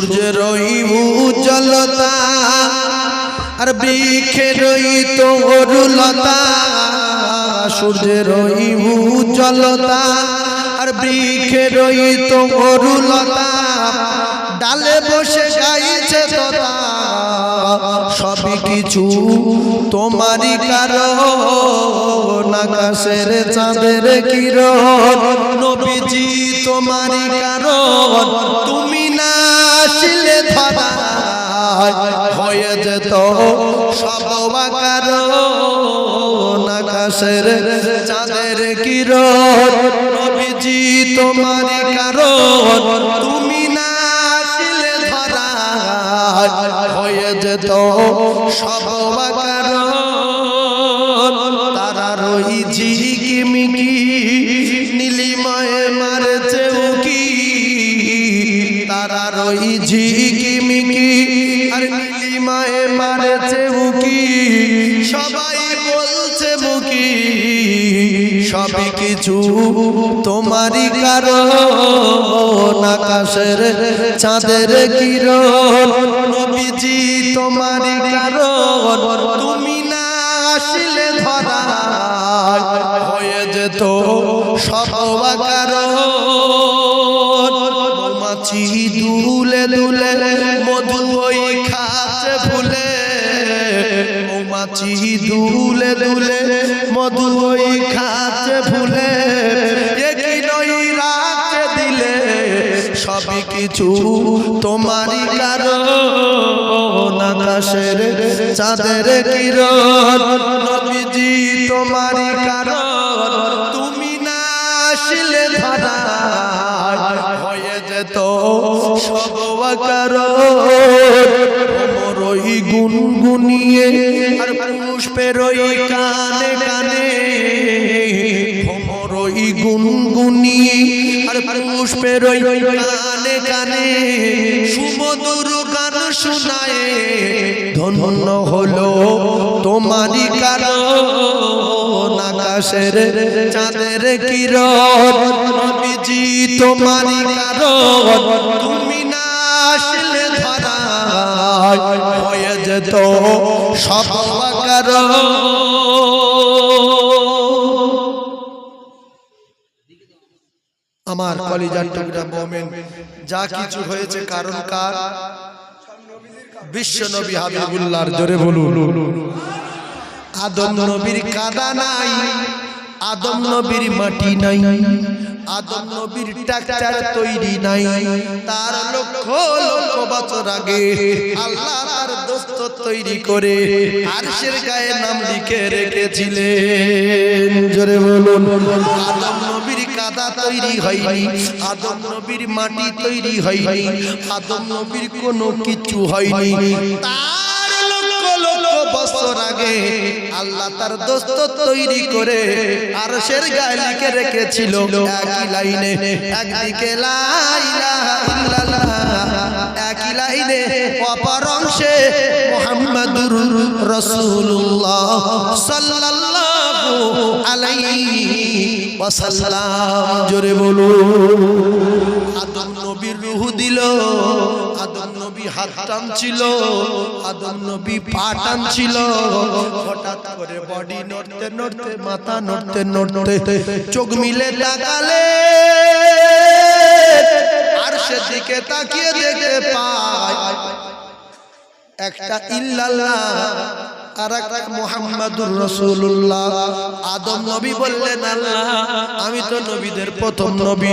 সূর্যের উজ্জ্বলতা আর বৃক্ষের তরুলতা, সূর্যের উজ্জ্বলতা আর বৃক্ষের তরুলতা, ডালে বসে গাইছে তোতা, সবই কিছু তোমারই কারণ, আকাশের চাঁদের কিরণ নবীজি তোমারই কারণ, তুমি না আসলে ধরা হয়ে যেত সব কারণ, আকাশের চাঁদের কিরণ নবীজি তোমারই কারণ, তুমি না আসলে ধরা হয়ে যেত সব কারণ। তারার ওই ঝিকিমিকি নীলিমায় মারছে উকি, তারার ওই ঝিকিমিকি আর নীলিমায় মারছে উকি, সবাই বলছে মুকি, সবই কিছু তোমারই কারণ, আকাশের চাঁদের কিরণ নবীজি তোমারই কারণ, তুমি না আসলে ধরা হয়ে যেত সব কারণ। মৌমাছি দুলে দুলে মধু ওই খাচ্ছে ফুলে, মৌমাছি দুলে দুলে মধু ওই খাচ্ছে ফুলে, একই নই রাখতে দিলে সবই কিছু তোমারই কারণ, আকাশের চাঁদের কিরণ নবীজি তোমারই কারণ, তুমি না আসলে ধরা হয়ে যেত সব কারণ। ওই গুনগুনিয়ে আর পুষ্পের ওই কানে কানে, ভ্রমর ওই গুনগুনিয়ে আর পুষ্পের ওই কানে কানে, সুমধুর গান শোনায় ধন্য হলো তোমারই কারণ, আকাশের চাঁদের কিরণ নবীজি তোমারই কারণ, তুমি না আসলে ধরা হয়ে যেত সব কারণ। আমার কলিজার টুকরা মুমিন, যা কিছু হয়েছে কারণ কার? বিশ্ব নবী হাবিবুল্লাহর, জোরে বলুন। আদম নবীর কাদা নাই, আদম নবীর মাটি নাই, আদম নবীর ট্রাক্টর তৈরি নাই, তার লক্ষ লক্ষ বছর আগে আল্লাহ তার দোস্ত তৈরি করে আরশের গায়ে নাম লিখে রেখেছিলেন, জোরে বলুন। আদম নবীর কাদা তৈরি হয়নি, আদম নবীর মাটি তৈরি হয়নি, আদম নবীর কোনো কিছু হয়নি, তার লক্ষ লক্ষ বছর আগে আল্লাহ তার দোস্ত তৈরি করে আরশের গায়ে লিখে রেখেছিল একই লাইনে, একদিকে লা ইলাহা ইল্লাল্লাহ, একই লাইনে অপর অংশে মুহাম্মাদুর রাসূলুল্লাহ সাল্লাল্লাহু আলাইহি ওয়াসাল্লাম, জোরে বলুন। আদম নবীর রূহ দিল, আদম নবী হাত টানছিল, আদম নবী পা টানছিল, হঠাৎ করে বডি নড়তে নড়তে, মাথা নড়তে নড়তে, চোখ মিলে তাকালে আর সেদিকে তাকিয়ে দেখতে পায় একটা ইল্লাল্লাহ আর একটা মুহাম্মাদুর রাসূলুল্লাহ। আদম নবী বললেন, আল্লাহ আমি তো নবীদের প্রথম নবী,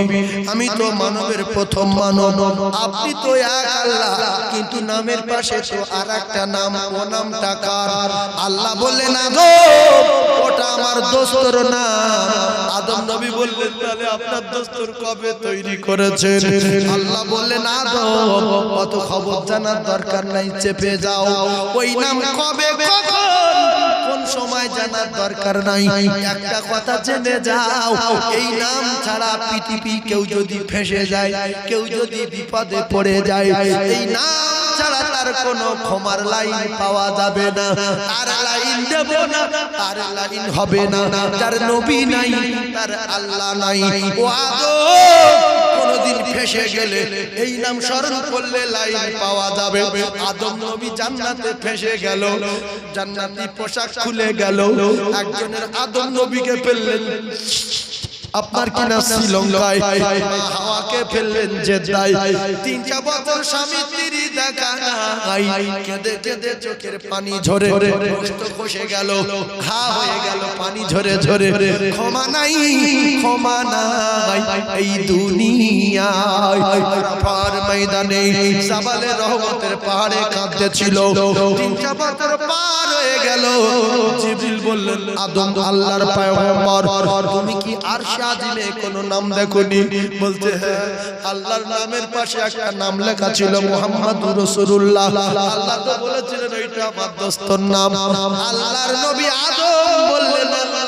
আমি তো মানবের প্রথম মানব, আপনি তো এক আল্লাহ, কিন্তু নামের পাশে তো আর একটা নাম, ও নামটা কার? আল্লাহ বললেন, আদম ওটা আমার দোস্তর নাম। আদম নবী বললেন, তাহলে আপনার দোস্তর কবে তৈরি করেছেন? আল্লাহ বললেন, আদম অত খবর জানার দরকার নাই, চেপে যাও, ওই নাম কবে কোন সময় জানার দরকার নাই, একটা কথা জেনে যাও, এই নাম ছাড়া পৃথিবী কেউ যদি ফেঁসে যায়, কেউ যদি বিপদে পড়ে যায়, এই নাম ছাড়া তার কোনো ক্ষমার লাইন পাওয়া যাবে না, তার লাইন দেব না, তার লাইন হবে না, যার নবী নাই, তার আল্লাহ নাই। ও আদম কোনদিন ফেসে গেলে এই নাম স্মরণ করলে লাইন পাওয়া যাবে। আদম নবী জান্নাতে ফেসে গেল, জান্নাতি পোশাক খুলে গেল, একজনের আদম নবীকে পেলেন আপনার কিনা শ্রীলঙ্কায়, হাওয়াকে ফেললেন জেদ্দায়। 3 বছর স্বামী স্ত্রী দেখা নাই, কেঁদে কেঁদে চোখের পানি ঝরে গোশত খসে গেল, ঘা হয়ে গেল পানি ঝরে ঝরে। ক্ষমা নাই, ক্ষমা নাই এই দুনিয়ায়। আরাফার ময়দানে জাবালে রহমতের পাহাড়ে কাঁদতেছিল। 3 বছর পার হয়ে গেল। জিবরিল বললেন, আদম আল্লাহর পয়গম্বর, তুমি কি আরশে আজিমে কোনো নাম দেখোনি? বলতে হ্যাঁ, আল্লাহর নামের পাশে একটা নাম লেখা ছিল মুহাম্মাদুর রাসূলুল্লাহ। আল্লাহ তো বলেছিলেন ওইটা আমার দোস্তর নাম। আল্লাহর নবী আদম বললেন, আল্লাহ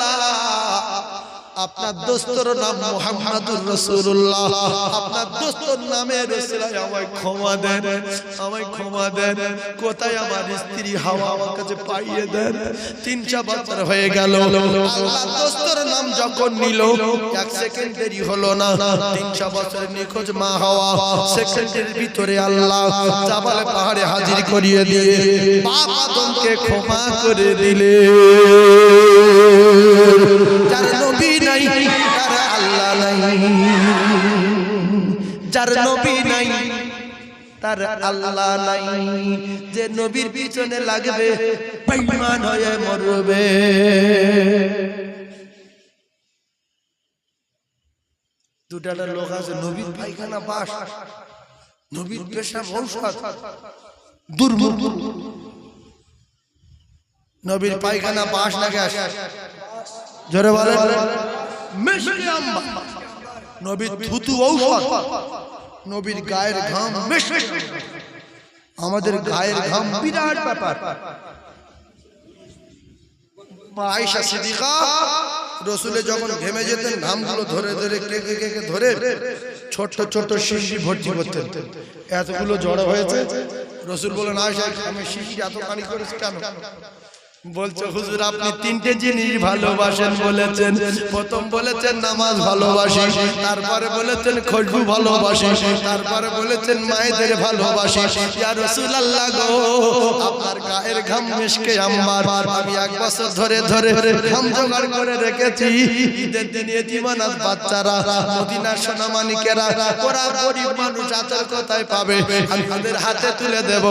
আপনার দোস্তর নাম মুহাম্মাদুর রাসূলুল্লাহ, আপনার দোস্তর নামের ওসিলায় আমায় ক্ষমা দেন, আমায় ক্ষমা দেন। কোথায় আমার স্ত্রী হাওয়া আমার কাছে পাইয়ে দেন। 3 বছর হয়ে গেল। আল্লাহ দোস্তর নাম যখন নিল, 1 সেকেন্ড দেরি হলো না। 3 বছর নিখোঁজ মা হাওয়া সেকেন্ডের ভিতরে আল্লাহ জাবালে পাহাড়ে হাজির করিয়ে দিয়ে বাপ আদমকে ক্ষমা করে দিলে। যার নবী নাই তার আল্লাহ নাই, যার নবী নাই তার আল্লাহ নাই। যে নবীর পিছনে লাগবে বেঈমান হয়ে মরবে। দুটা লোক আছে, নবীর পায়খানা বাস, নবীর পেশাব ঔষধ, দুর্মূর্খ। নবীর পায়খানা বাস লাগে আসে, জোরে বলেন মিষ্টি আম্বা। নবীর থুতু ঔষধ, নবীর গায়ের ঘাম মিষ্টি। আমাদের গায়ের ঘাম বিরাট ব্যাপার। আয়েশা সিদ্দিকা রাসূলে যখন ঘেমে যেতেন, ঘামগুলো ধরে ধরে কেকে ধরে ছোট ছোট শিশি ভর্তি করতেন। এতগুলো জড়ো হয়েছে। রাসূল বলেন, আয়েশা আমি শিশি এত পানি করেছি কেন? বলছে, হুজুর আপনি 3টে জিনিস ভালোবাসেন বলেছেন। প্রথম বলেছেন নামাজ ভালোবাসি, তারপরে বলেছেন খুশবু ভালোবাসি, তারপরে বলেছেন মায়েদের ভালোবাসি। ইয়া রাসূলুল্লাহ গো, আপনার গায়ের ঘাম মিশকে আম্বার। আমি 1 বছর ধরে ধরে ঘাম জোগাড় করে রেখেছি। ঈদের দিন এতিমানাত বাচ্চারা, মদিনার সোনামানিকেরা, ওরা গরিব মানুষ, আতর কোথায় পাবে? আমি ওদের হাতে তুলে দেব।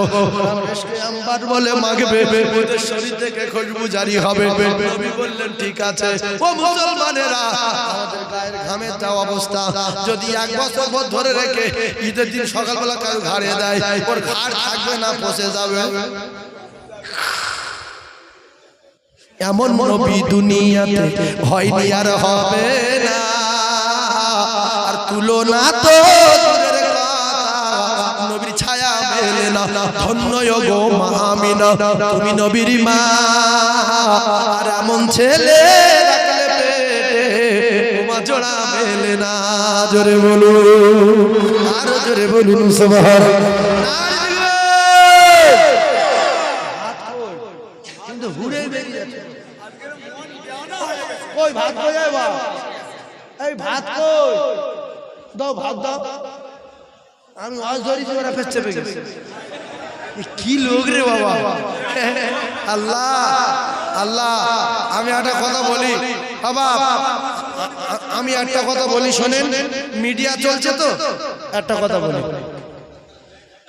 মিশকে আম্বার বলে মাগবে, ওদের শরীর থেকে খুশবু জারি হবে। নবী বললেন, ঠিক আছে। ও মুসলমানেরা, আমাদের গায়ের ঘামের যা অবস্থা, যদি 1 বছর ধরে রেখে ঈদের দিন সকালবেলা কারো ঘাড়ে দেয়, ওর ঘাড় থাকবে না, পচে যাবে। এমন নবী দুনিয়াতে হয়নি আর হবে না, আর তুলনা তো দূরের কথা, নবীর ছায়া মেলে না। ধন্য গো মা আমিনা, তুমি নবীর মা। আর এমন ছেলে রাখলে পেটে মা জোড়া মেলে না। জোরে বলুন, আরো জোরে বলুন সুবহানাল্লাহ। কিন্তু ঘুরে বেরিয়ে যাচ্ছে। কই ভাত কই যায় বা? এই ভাত কই দাও, ভাত দাও। আমি আজ ধরেছি, ওরা ফেস চেপে গেছে। কি লোক রে বাবা। আল্লাহ আল্লাহ, আমি একটা কথা বলি বাবা, আমি একটা কথা বলি শোনেন। মিডিয়া চলছে তো, একটা কথা বলি।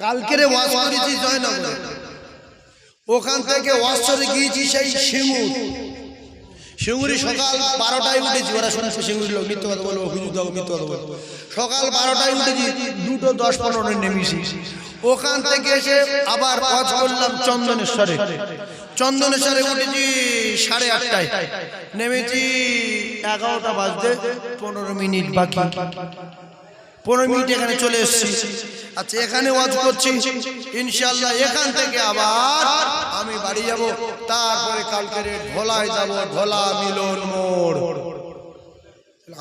কালকেরে ওয়াজ করেছি জয়নগরে, ওখান থেকে ওয়াজ করে গিয়েছি সেই সিঙ্গুরি। সকাল 12টায় উঠেছি। ওরা শুনেছে সিঙ্গুরি লোক, মিথ্যে কথা বলবো, হুজুর দাও, মিথ্যে কথা বলবো। সকাল 12টায় উঠেছি, 2:10-15 নেমেছি। ওখান থেকে এসে আবার ওয়াজ করলাম চন্দনেশ্বরে। চন্দনেশ্বরে উঠেছি 8:30টায়, নেমেছি 11টা বাজতে 15 মিনিট বাকি। 15 মিনিট এখানে চলে এসেছি। আচ্ছা, এখানে ওয়াজ করছি, ইনশাআল্লাহ এখান থেকে আবার আমি বাড়ি যাব। তারপরে কালকে ঢোলায় যাব, ঢোলা মিলন মোড়।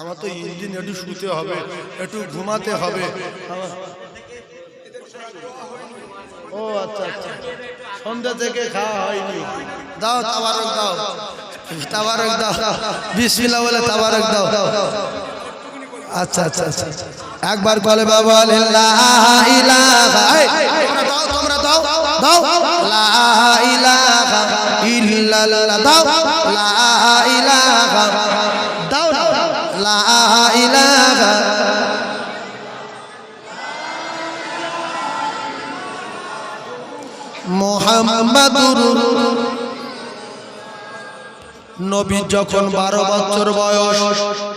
আমার তো ইঞ্জিন একটু শুতে হবে, একটু ঘুমাতে হবে। ও আচ্ছা আচ্ছা, সন্ধ্যা থেকে খাওয়া হয়নি। দাও তাবারক দাও, তাবারক দাও, বিসমিল্লাহ বলে তাবারক দাও। আচ্ছা আচ্ছা আচ্ছা একবার বলে বাবা লা ইলাহা তোমরা দাও দাও লা ইলাহা ইল্লাল্লাহ দাও লা ইলাহা দাও লা ইলাহা মুহাম্মাদুর নবী যখন 12 বছর বয়স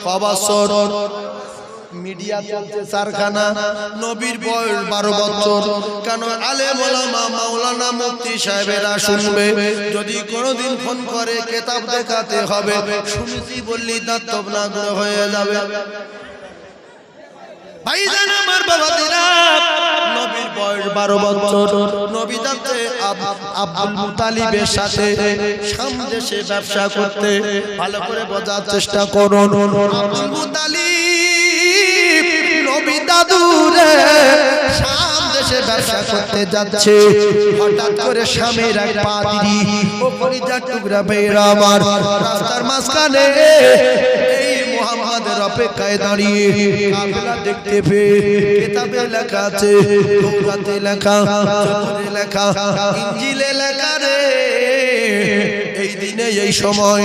কবছর মিডিয়া চলছে চারখানা নবীর বয়স 12 বছর কেন আলেম ওলামা মাওলানা মুফতি সাহেবেরা শুনবে যদি কোনোদিন ফোন করে কিতাব দেখাতে হবে শুনেছি বললি দাঁতব না হয়ে যাবে ভাইজান আমার বাবাদিরা নবীর বয়স 12 বছর নবী যাচ্ছে আব্দুল মুতালিবের সাথে শাম দেশে ব্যবসা করতে ভালো করে বোঝার চেষ্টা করুন আব্দুল মুতালিব নবী দাদুরে শাম দেশে ব্যবসা করতে যাচ্ছে হঠাৎ করে শামের এক পাদ্রী ও কলিজার টুকরা ভাইরা আমার রাস্তার মাঝখানে মুহাম্মাদের অপেক্ষায় দাঁড়িয়ে কাফেলা দেখতে পেয়ে কিতাবে লেখা আছে তওরাতে লেখা জবুরে লেখা ইনজিলে লেখা রে এই দিনে এই সময়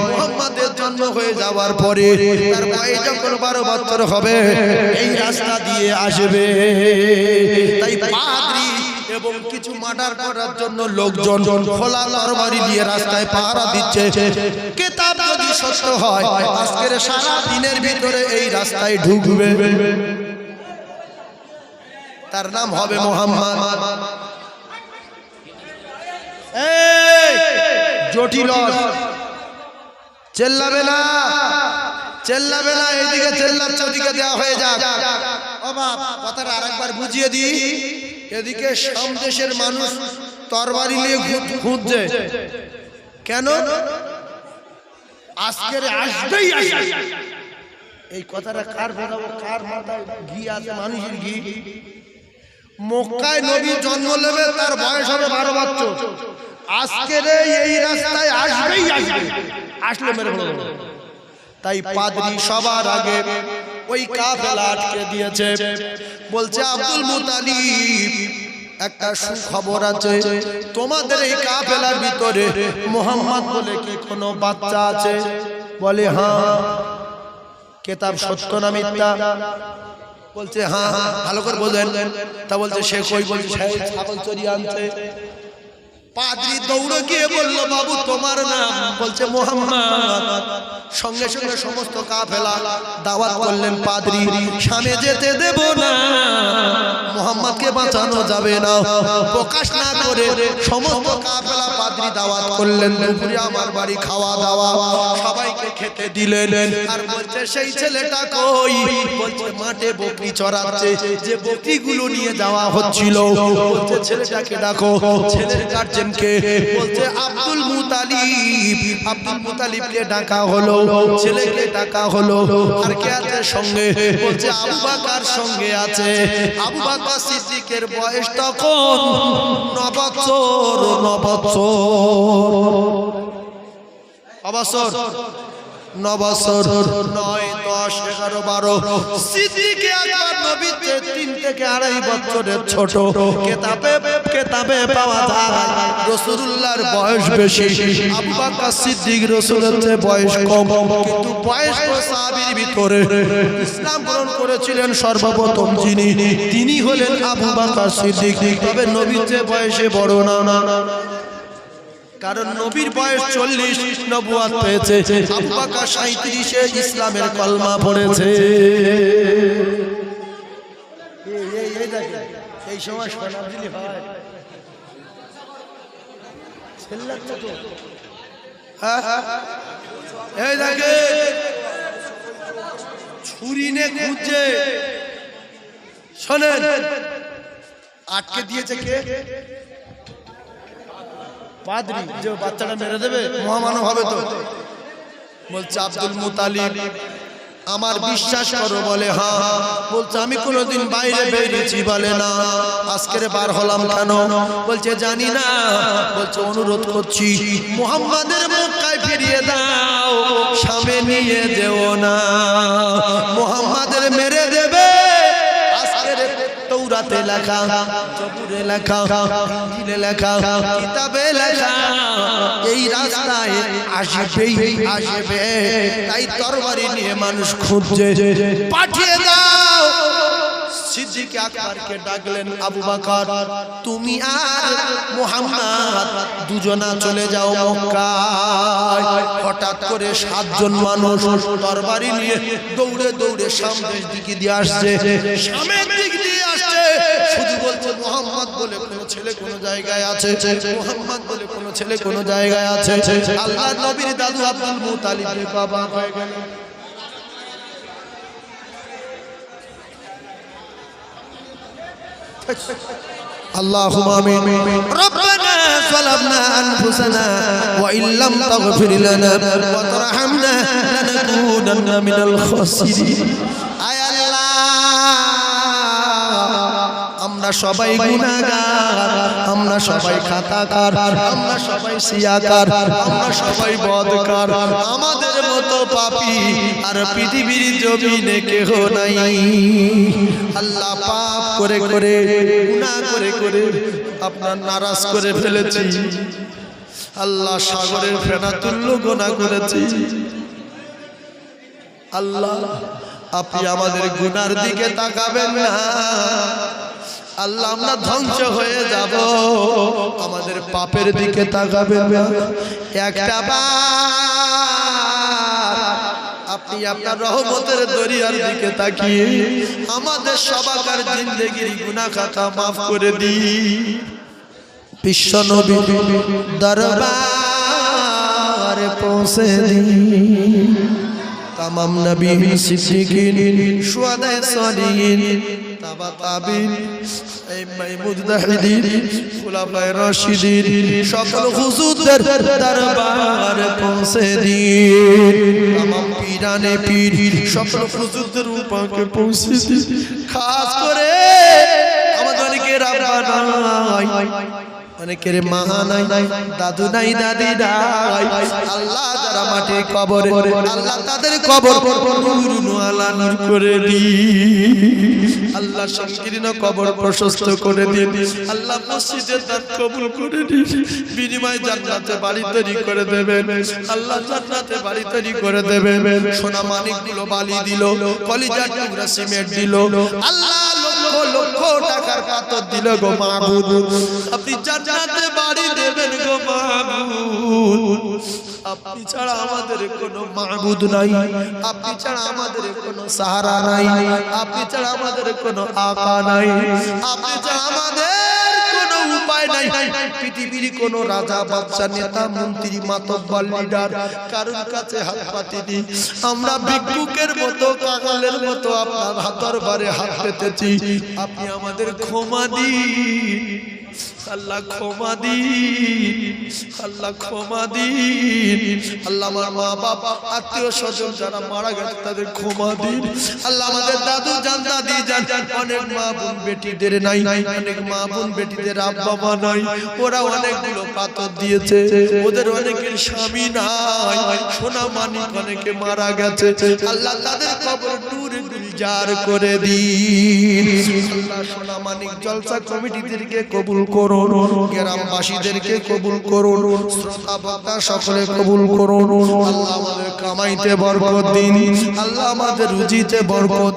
মুহাম্মাদের জন্ম হয়ে যাওয়ার পরে তার বয়স যখন 12 বছর হবে এই রাস্তা দিয়ে আসবে তাই পাদ্রী এবং কিছু মার্ডার করার জন্য লোকজন খোলা তরবারি দিয়ে রাস্তায় পাহারা দিচ্ছে কিতাব যদি সত্য হয় আজকের সারা দিনের ভিতরে এই রাস্তায় ঢুকবে তার নাম হবে মুহাম্মদ এই জটিল চেল্লাবে না এইদিকে চেল্লাচ্ছে ওদিকে দেওয়া হয়ে যাক ও বাপ কথাটা আরেকবার বুঝিয়ে দিই এদিকে শাম দেশের মানুষ তরবারি নিয়ে খুঁজছে কেন আজকের আসবেই এই কথাটা কার বোঝাবো কার মাথায় ঘি আছে মানুষের ঘি মক্কায় নবী জন্ম নেবে তার বয়স হবে 12 বছর আজকের এই রাস্তায় আসবেই আসলে মেরে বলবো তাই পাদ্রী সবার আগে ওই কাফেলা আটকে দিয়েছে বলছে আব্দুল মুতালিব একটা সুখবর আছে তোমাদের এই কাফেলার ভিতরে মুহাম্মদ বলে কি কোনো বাচ্চা আছে বলে হ্যাঁ কিতাব সত্য না মিথ্যা বলছে হ্যাঁ ভালো করে বোঝেন তা বলছে সে কই বলছে সে ছাগল চড়িয়ে আনছে পাদ্রী দৌড়ে গিয়ে বলল বাবু তোমার নাম বলছে মুহাম্মদ সঙ্গে সঙ্গে সমস্ত কাফেলা দাওয়াত করলেন পাদ্রী শামে যেতে দেব না মুহাম্মদকে বাঁচানো যাবে না প্রকাশ না করে সমস্ত কাফেলা পাদ্রী দাওয়াত করলেন দুপুরে আমার বাড়ি খাওয়া দাওয়া সবাইকে খেতে দিলেন আর বলছে সেই ছেলেটা কই বলছে মাঠে বকরি চড়াচ্ছে যে বকরিগুলো নিয়ে যাওয়া হচ্ছিল বলছে ছেলেটাকে ডাকো ছেলের গার্জেনকে বলছে আব্দুল মুতালিবকে ডাকা হলো ছেলেকে ডাকা হলো আর কে আছে সঙ্গে বলছে আবু বকর সঙ্গে আছে আবু বকর সিদ্দিকের বয়স তখন 9 বছর 9 বছর 9 10 11 12 সিদ্দিক আকবর নবীর 3 থেকে 2.5 বছরের ছোট কিতাবে পাওয়া যায় রাসূলুল্লাহর বয়স বেশি আবু বকর সিদ্দিক রাসূলের চেয়ে বয়স কম কিন্তু বয়স্ক সাহাবীর ভিতরে ইসলাম গ্রহণ করেছিলেন সর্বপ্রথম তিনি হলেন আবু বকর সিদ্দিক তবে নবীর চেয়ে বয়সে বড় না কারণ নবীর বয়স 40 নবুয়ত পেয়েছে আবু বকর 37 এ ইসলামের কলমা পড়েছে এই দেখেন এই সময় সোনাবলি হয় ছেল্লাচ্ছে তো এই দেখেন ছুরি নিয়ে খুঁজছে শোনেন আটকে দিয়েছে কে পাদ্রী যে বাচ্চাটা মেরে দেবে মহামানব হবে তো বলছে আব্দুল মুতালিব আমার বিশ্বাস করো বলে হ্যাঁ। বলছে আমি কোনোদিন বাইরে বেরিয়েছি বলে না। আজকের বার হলাম কেন? বলছে জানি না। বলছে অনুরোধ করছি মুহাম্মাদের মক্কায় ফিরিয়ে দাও, সামনে নিয়ে যেও না, মুহাম্মাদের মেরে দেবে। আজকের তৌরাতে লেখা, জবুরে লেখা, ইনজিলে লেখা, কিতাবে লেখা এই রাস্তায় আসবে। তাই তরবারি নিয়ে মানুষ খুঁজছে, পাঠিয়ে দাও। সিদ্দিক আকবরকে ডাকলেন, আবু বকর তুমি আর মুহাম্মদ দুজনা চলে যাও মক্কায়। হঠাৎ করে 7 জন মানুষ তরবারি নিয়ে দৌড়ে দৌড়ে সামনের দিকে দিয়ে আসছে, সামনের দিক দিয়ে আসছে। শুধু বলছে মুহাম্মদ বলে কোন ছেলে কোন জায়গায় আছে, মুহাম্মদ বলে কোন ছেলে কোন জায়গায় আছে। আল্লাহর নবীর দাদু আব্দুল মুত্তালিবের বাবা হয়ে গেল। اللهم آمين. ربنا ظلمنا أنفسنا وإن لم تغفر لنا وترحمنا لنكونن من الخاسرين. আয় আল্লাহ আমরা সবাই গুনাহগার, আমরা সবাই খাতাকার, আমরা সবাই সিয়াকার, আমরা সবাই বদকার। আমাদের মতো পাপী আর পৃথিবীর জমিনে কেহ নাই। আল্লাহ পাপ করে করে গুনাহ করে করে আপনার নারাজ করে ফেলেছি। আল্লাহ সাগরের ফেনা তুল্য গুনাহ করেছি। আল্লাহ আপনি আমাদের গুনার দিকে তাকাবেন না। আল্লাহ আমরা ধ্বংস হয়ে যাব, আমাদের পাপের দিকে তাকাবেন না। একটা আপনি আপনার রহমতের দরিয়ার দিকে তাকিয়ে আমাদের সবাকার জিন্দেগির গুনাহ খাতা মাফ করে দিন। বিশ্ব নবী দরবারে পৌঁছে দিন। तमाम नबी सिद्दीकीन शुहदाए सालिहीन ताबा ताबीन मुजतहिदीन खुलाफाए राशिदीन সকল হুজুরদের দরবারে পৌঁছে দিন। तमाम পীরানে পীর সকল হুজুরদের উপরে পৌঁছে দিন। খাস করে আমাদের অনেকের আব্বা নাই, অনেকের মা নাই, দাদু নাই, দাদি নাই। আল্লাহ যারা মাটির কবরে, আল্লাহ তাদের কবর নূর আলা নূর করে দিন। আল্লাহ সংকীর্ণ কবর প্রশস্ত করে দিন। আল্লাহ মসজিদের দান কবুল করে দিন। বিনিময়ে জান্নাতে বাড়ি তৈরি করে দেবেন। আল্লাহ জান্নাতে বাড়ি তৈরি করে দেবেন। সোনা মানিকগুলো বালি দিল, কলিজার টুকরা সিমেন্ট দিল। আল্লাহ লক্ষ লক্ষ টাকার পাথর দিল গো মাবুদ। আপনি জান্নাতে বাড়ি দেবেন গো মাবুদ। আপনি ছাড়া আমাদের কোনো মাবুদ নাই, আপনি ছাড়া আমাদের কোনো সাহারা নাই, আপনি ছাড়া আমাদের কোনো আকা নাই, আপনি ছাড়া আমাদের কোনো উপায় নাই। পৃথিবীর কোনো রাজা বাদশা নেতা মন্ত্রী মাতব্বর লিডার কারোর কাছে হাত পাতিনি। আমরা ভিক্ষুকের মতো কাঙালের মতো আপনার দরবারে হাত পেতেছি। আপনি আমাদের ক্ষমা দিন। আল্লাহ ক্ষমা দিন, আল্লাহ ক্ষমা দিন। আল্লাহ আমার মা বাবা আত্মীয় স্বজন যারা মারা গেছে তাদের ক্ষমা দিন। আল্লাহ আমাদের দাদু জান দাদি জান অনেক মা বোন বেটিদের নাই, অনেক মা বোন বেটিদের আব্বা মা নাই। ওরা অনেকগুলো পাথর দিয়েছে, ওদের অনেকের স্বামী নাই, সোনা মানিক অনেকে মারা গেছে। আল্লাহ তাদের কবর নূরে গুলজার করে দিন। আল্লাহ সোনা মানিক জলসা কমিটিদেরকে কবুল করুন, গ্রামবাসীদেরকে কবুল করুন, শ্রোতা বক্তা সকলে কবুল করুন। আল্লাহ আমাদের কামাইতে বরকত দিন, আল্লাহ আমাদের রুজিতে বরকত